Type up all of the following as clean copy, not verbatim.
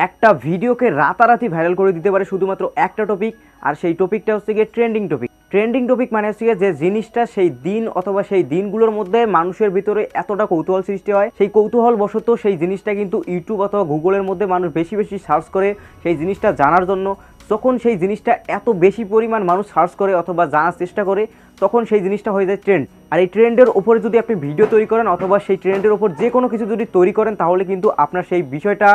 একটা ভিডিওকে রাতারাতি ভাইরাল করে দিতে পারে শুধুমাত্র একটা টপিক, আর সেই টপিকটা হচ্ছে গিয়ে ট্রেন্ডিং টপিক। ট্রেন্ডিং টপিক মানে হচ্ছে যে জিনিসটা সেই দিন অথবা সেই দিনগুলোর মধ্যে মানুষের ভিতরে এতটা কৌতূহল সৃষ্টি হয়, সেই কৌতূহল বশত সেই জিনিসটা কিন্তু ইউটিউব অথবা গুগলের মধ্যে মানুষ বেশি বেশি সার্চ করে সেই জিনিসটা জানার জন্য। যখন সেই জিনিসটা এত বেশি পরিমাণ মানুষ সার্চ করে অথবা জানার চেষ্টা করে, তখন সেই জিনিসটা হয়ে যায় ট্রেন্ড। আর এই ট্রেন্ডের ওপরে যদি আপনি ভিডিও তৈরি করেন অথবা সেই ট্রেন্ডের ওপর যে কোনো কিছু যদি তৈরি করেন, তাহলে কিন্তু আপনার সেই বিষয়টা,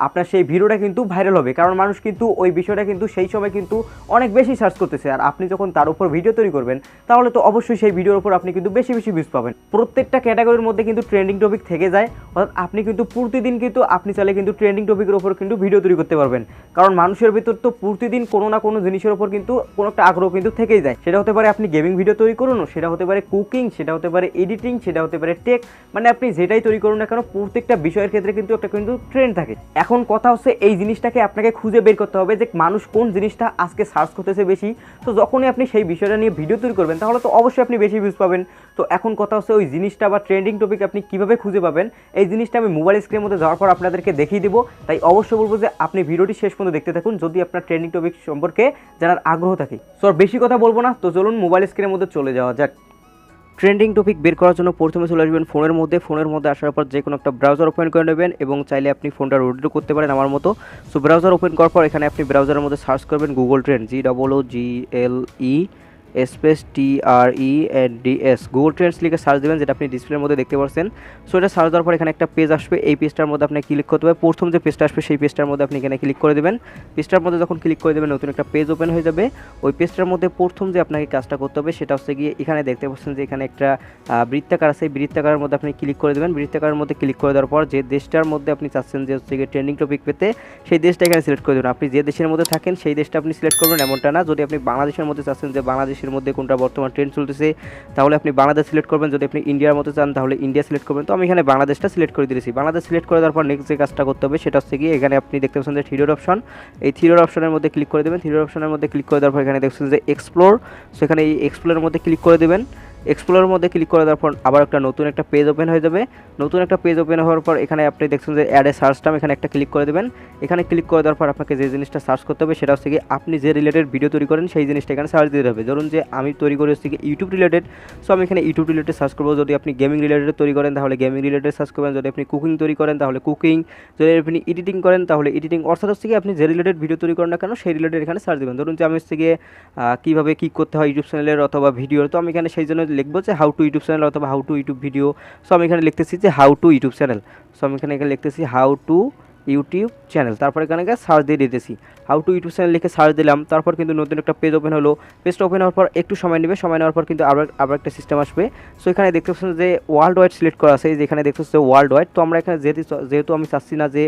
আপনার সেই ভিডিওটা কিন্তু ভাইরাল হবে। কারণ মানুষ কিন্তু ওই বিষয়টা কিন্তু সেই সময় কিন্তু অনেক বেশি সার্চ করতেছে, আর আপনি যখন তার উপর ভিডিও তৈরি করবেন তাহলে তো অবশ্যই সেই ভিডিওর উপর আপনি কিন্তু বেশি বেশি ভিউজ পাবেন। প্রত্যেকটা ক্যাটাগরির মধ্যে কিন্তু ট্রেন্ডিং টপিক থেকে যায়, অর্থাৎ আপনি কিন্তু প্রতিদিন কিন্তু আপনি চাইলে কিন্তু ট্রেন্ডিং টপিকের উপর কিন্তু ভিডিও তৈরি করতে পারবেন। কারণ মানুষের ভিতর তো প্রতিদিন কোনো না কোনো জিনিসের উপর কিন্তু কোনো একটা আগ্রহ কিন্তু থেকেই যায়। সেটা হতে পারে আপনি গেমিং ভিডিও তৈরি করুন, সেটা হতে পারে কুকিং, সেটা হতে পারে এডিটিং, সেটা হতে পারে টেক, মানে আপনি যেটাই তৈরি করুন না কেন প্রত্যেকটা বিষয়ের ক্ষেত্রে কিন্তু একটা কিন্তু ট্রেন্ড থাকে। এখন কথা হচ্ছে এই জিনিসটাকে আপনাকে খুঁজে বের করতে হবে যে মানুষ কোন জিনিসটা আজকে সার্চ করতেছে বেশি। তো যখনই আপনি সেই বিষয়টা নিয়ে ভিডিও তৈরি করবেন তাহলে তো অবশ্যই আপনি বেশি ভিউজ পাবেন। তো এখন কথা হচ্ছে ওই জিনিসটা বা ট্রেন্ডিং টপিক আপনি কীভাবে খুঁজে পাবেন, এই জিনিসটা আমি মোবাইল স্ক্রিনের মধ্যে যাওয়ার পর আপনাদেরকে দেখিয়ে দেবো। তাই অবশ্যই বলবো যে আপনি ভিডিওটি শেষ পর্যন্ত দেখতে থাকুন যদি আপনার ট্রেন্ডিং টপিক সম্পর্কে জানার আগ্রহ থাকে। সো আর বেশি কথা বলবো না, তো চলুন মোবাইল স্ক্রিনের মধ্যে চলে যাওয়া যাক। ট্রেন্ডিং টপিক বের করার জন্য প্রথমে চলে আসবেন ফোনের মধ্যে আসার পর যে কোনো একটা ব্রাউজার ওপেন করে নেবেন এবং চাইলে আপনি ফোনটা রোডও করতে পারেন আমার মতো। সো ব্রাউজার ওপেন করার পর এখানে আপনি ব্রাউজারের মধ্যে সার্চ করবেন Google trend, GOOGLE space TRENDS Google Trends লিখে সার্চ দেবেন, যেটা আপনি ডিসপ্লের মধ্যে দেখতে পাচ্ছেন। সো এটা সার্চ দেওয়ার পর এখানে একটা পেজ আসবে, এই পেজটার মধ্যে আপনি ক্লিক করতে হবে। প্রথম যে পেজটা আসবে সেই পেজটার মধ্যে আপনি এখানে ক্লিক করে দেবেন। পেজটার মধ্যে যখন ক্লিক করে দেবেন নতুন একটা পেজ ওপেন হয়ে যাবে। ওই পেজটার মধ্যে প্রথম যে আপনাকে কাজটা করতে হবে সেটা হচ্ছে গিয়ে এখানে দেখতে পাচ্ছেন যে এখানে একটা বৃত্তাকার আছে, এই বৃত্তাকারের মধ্যে আপনি ক্লিক করে দেবেন। বৃত্তাকারের মধ্যে ক্লিক করে দেওয়ার পর যে দেশটার মধ্যে আপনি চাচ্ছেন যে হচ্ছে গিয়ে ট্রেন্ডিং টপিক পেতে, সেই দেশটা এখানে সিলেক্ট করে দেবেন। আপনি যে দেশের মধ্যে থাকেন সেই দেশটা আপনি সিলেক্ট করবেন এমনটা না। যদি আপনি বাংলাদেশের মধ্যে চাচ্ছেন যে বাংলাদেশের মধ্যে কোনটা বর্তমান ট্রেন্ড চলতেছে তাহলে আপনি বাংলাদেশ সিলেক্ট করবেন। যদি আপনি ইন্ডিয়ার মতো চান তাহলে ইন্ডিয়া সিলেক্ট করবেন। তো আমি এখানে বাংলাদেশটা সিলেক্ট করে দিয়েছি। বাংলাদেশ সিলেক্ট করে দেওয়ার পর নেক্সট যে কাজটা করতে হবে সেটা হচ্ছে গিয়ে এখানে আপনি দেখতে পাচ্ছেন যে থ্রিডট অপশন, এই থ্রিডট অপশনের মধ্যে ক্লিক করে দেবেন। থ্রিডট অপশনের মধ্যে ক্লিক করে দেওয়ার পর এখানে দেখছেন যে এক্সপ্লোর, সেখানে এই এক্সপ্লোরের মধ্যে ক্লিক করে দেবেন। এক্সপ্লোরের মধ্যে ক্লিক করে দেওয়ার পর আবার একটা নতুন একটা পেজ ওপেন হয়ে যাবে। নতুন একটা পেজ ওপেন হওয়ার পর এখানে আপনি দেখছেন যে অ্যাড এ সার্চ টার্ম, এখানে একটা ক্লিক করে দেবেন। এখানে ক্লিক করে দেওয়ার পর আপনাকে যে জিনিসটা সার্চ করতে হবে সেটা হচ্ছে কি আপনি যে রিলেটেড ভিডিও তৈরি করেন সেই জিনিসটা এখানে সার্চ দিতে হবে। ধরুন যে আমি তৈরি করে হচ্ছে কি ইউটিউব রিলেটেড, সো আমি এখানে ইউটিউব রিলেটেড সার্চ করবো। যদি আপনি গেমিং রিলেটেড তৈরি করেন তাহলে গেমিং রিলেটেড সার্চ করবেন। যদি আপনি কুকিং তৈরি করেন তাহলে কুকিং, যদি আপনি এডিটিং করেন তাহলে এডিটিং, অর্থাৎ হচ্ছে কি আপনি যে রিলেটেড ভিডিও তৈরি করেন না কেন সেই রিলেটেড এখানে সার্চ দেবেন। ধরুন যে আমি হচ্ছে গিয়ে কীভাবে কী করতে হয় ইউটিউব চ্যানেলের অথবা ভিডিওর, তো আমি এখানে সেই জন্য লিখবো যে হাউ টু ইউটিউব চ্যানেল অথবা how to YouTube video. So আমি এখানে লিখতেছি যে how to YouTube channel. So আমি এখানে লিখতেছি হাউ টু ইউটিউব চ্যানেল, তারপর এখানে সার্চ দিয়ে দিতেছি হাউ টু ইউটিউব চ্যানেল লিখে সার্চ দিলাম। তারপর কিন্তু নতুন একটা পেজ ওপেন হলো। পেজটা ওপেন হওয়ার পর একটু সময় নেবে, সময় নেওয়ার পর কিন্তু আবার একটা সিস্টেম আসবে। সো এখানে দেখতে পাচ্ছেন যে ওয়ার্ল্ড ওয়াইড সিলেক্ট করা আছে, যেখানে দেখতে পাচ্ছেন ওয়ার্ল্ড ওয়াইড। তো আমরা এখানে যেহেতু আমি চাচ্ছি না যে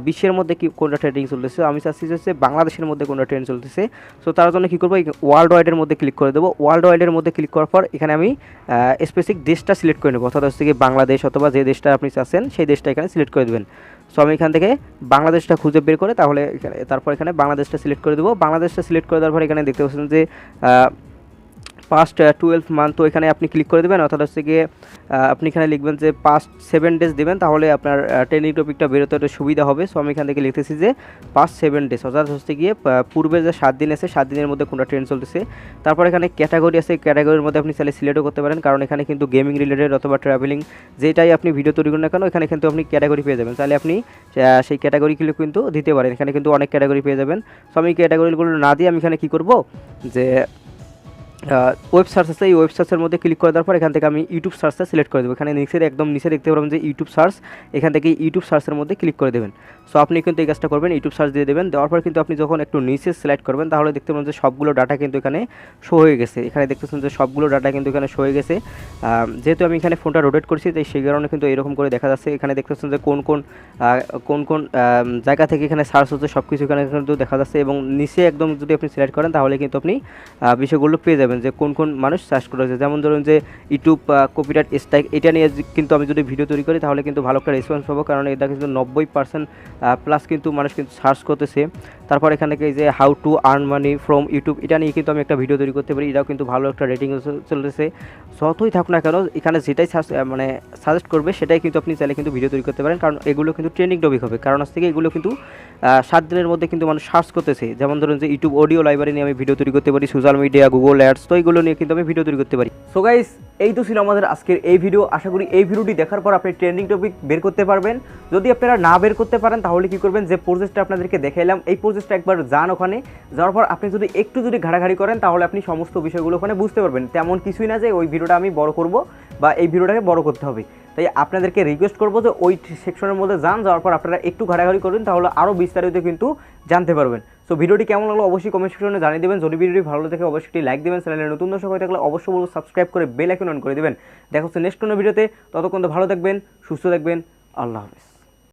বিশ্বের মধ্যে কি কোনটা ট্রেন্ডিং চলতেছে, আমি চাচ্ছি যে বাংলাদেশের মধ্যে কোনটা ট্রেন্ড চলতেছে। সো তার জন্য কী করবো, ওয়ার্ল্ড ওয়াইডের মধ্যে ক্লিক করে দেবো। ওয়ার্ল্ড ওয়াইডের মধ্যে ক্লিক করার পর এখানে আমি স্পেসিফিক দেশটা সিলেক্ট করে নেবো, অর্থাৎ হচ্ছে কি বাংলাদেশ অথবা যে দেশটা আপনি চাচ্ছেন সেই দেশটা এখানে সিলেক্ট করে দেবেন। সো আমি এখান থেকে বাংলাদেশটা খুঁজে বের করে তাহলে তারপর এখানে বাংলাদেশটা সিলেক্ট করে দেবো। বাংলাদেশটা সিলেক্ট করে দেওয়ার পর এখানে দেখতে পাচ্ছেন যে পাস্ট 12 মান্থ, তো এখানে আপনি ক্লিক করে দেবেন, অর্থাৎ হচ্ছে গিয়ে আপনি এখানে লিখবেন যে পাস্ট 7 ডেজ দেবেন, তাহলে আপনার ট্রেন্ডিং টপিকটা বেরোতে একটা সুবিধা হবে। সো আমি এখান থেকে লিখতেছি যে পাস্ট 7 ডেজ, অর্থাৎ হচ্ছে গিয়ে পূর্বে যে 7 দিন আছে 7 দিনের মধ্যে কোনটা ট্রেন্ড চলতেছে। তারপর এখানে ক্যাটাগরি আছে, ক্যাটাগরির মধ্যে আপনি চাইলে সিলেক্টও করতে পারেন, কারণ এখানে কিন্তু গেমিং রিলেটেড অথবা ট্রাভেলিং যেটাই আপনি ভিডিও তৈরি করেন না কেন এখানে কিন্তু আপনি ক্যাটাগরি পেয়ে যাবেন। চাইলে আপনি সেই ক্যাটাগরিগুলো কিন্তু দিতে পারেন, এখানে কিন্তু অনেক ক্যাটাগরি পেয়ে যাবেন। সো আমি ক্যাটাগরিগুলো না দিয়ে আমি এখানে কী করবো যে ওয়েব সার্চ আছে, এই ওয়েব সার্চের মধ্যে ক্লিক করে দেওয়ার পর এখান থেকে আমি ইউটিউব সার্চটা সিলেক্ট করে দেবো। এখানে একদম নিচে দেখতে পারবেন যে ইউটিউব সার্চ, এখান থেকে ইউটিউব সার্চের মধ্যে ক্লিক করে দেবেন। সো আপনি কিন্তু এই কাজটা করবেন, ইউটিউব সার্চ দিয়ে দেবেন। দেওয়ার পর কিন্তু আপনি যখন একটু নিচে সিলেক্ট করবেন তাহলে দেখতে পাবেন যে সবগুলো ডাটা কিন্তু এখানে শো হয়ে গেছে। এখানে দেখতেছেন যে সবগুলো ডাটা কিন্তু এখানে শো হয়ে গেছে। যেহেতু আমি এখানে ফোনটা রোটেট করছি তাই সেই কারণে কিন্তু এরকম করে দেখা যাচ্ছে। এখানে দেখতেছেন যে কোন কোন জায়গা থেকে এখানে সার্চ হচ্ছে সব কিছু এখানে কিন্তু দেখা যাচ্ছে, এবং নিচে একদম যদি আপনি সিলেক্ট করেন তাহলে কিন্তু আপনি বিষয়গুলো পেয়ে যাবেন যে কোন কোন মানুষ সার্চ করেছে। যেমন ধরুন যে ইউটিউব কপিরাইট স্ট্রাইক, এটা নিয়ে কিন্তু আমি যদি ভিডিও তৈরি করি তাহলে কিন্তু ভালো একটা রেসপন্স পাবো, কারণ এটা কিন্তু 90% প্লাস কিন্তু মানুষ কিন্তু সার্চ করতেছে। তারপর এখানে এই যে how to earn money from YouTube, এটা নিয়ে কিন্তু আমি একটা ভিডিও তৈরি করতে পারি, এটাও কিন্তু ভালো একটা রেটিং চলতেছে। যতই থাকুক না কেন এখানে যেটাই মানে সাজেস্ট করবে সেটাই কিন্তু আপনি চাইলে কিন্তু ভিডিও তৈরি করতে পারেন, কারণ এগুলো কিন্তু ট্রেন্ডিং টপিক হবে। কারণ আজ থেকে এগুলো কিন্তু 7 দিনের মধ্যে কিন্তু মানুষ সার্চ করতেছে। যেমন ধরুন যে ইউটিউব অডিও লাইব্রেরি নিয়ে আমি ভিডিও তৈরি করতে পারি, সোশ্যাল মিডিয়া, গুগল অ্যাডস, তো এইগুলো নিয়ে কিন্তু আমি ভিডিও তৈরি করতে পারি। সো গাইস, এই তো ছিল আমাদের আজকের এই ভিডিও। আশা করি এই ভিডিওটি দেখার পর আপনি ট্রেন্ডিং টপিক বের করতে পারবেন। যদি আপনারা না বের করতে পারেন তাহলে কি করবেন, যে প্রসেসটা আপনাদেরকে দেখাইলাম এই প্রসেসটা একবার যান ওখানে, যাওয়ার পর আপনি যদি একটু ঘাটাঘাটি করেন তাহলে আপনি সমস্ত বিষয়গুলো ওখানে বুঝতে পারবেন। তেমন কিছুই না যে ওই ভিডিওটা আমি বড় করব বা এই ভিডিওটাকে বড় করতে হবে। তাই আপনাদেরকে রিকোয়েস্ট করবো যে ওই সেকশনের মধ্যে যাওয়ার পর আপনারা একটু ঘাটাঘাটি করবেন, তাহলে আরও বিস্তারিত কিন্তু জানতে পারবেন। সো ভিডিওটি কেমন লাগলো অবশ্যই কমেন্ট সেকশনে জানিয়ে দেবেন। যদি ভিডিওটি ভালো লাগে অবশ্যই লাইক দেবেন, চ্যানেলে নতুন দর্শক হয়ে থাকলে অবশ্যই বলবো সাবস্ক্রাইব করে বেল আইকন অন করে দেবেন। দেখা হচ্ছে নেক্সট কোনো ভিডিওতে, ততক্ষণ তো ভালো থাকবেন, সুস্থ থাকবেন, আল্লাহ হাফেজ।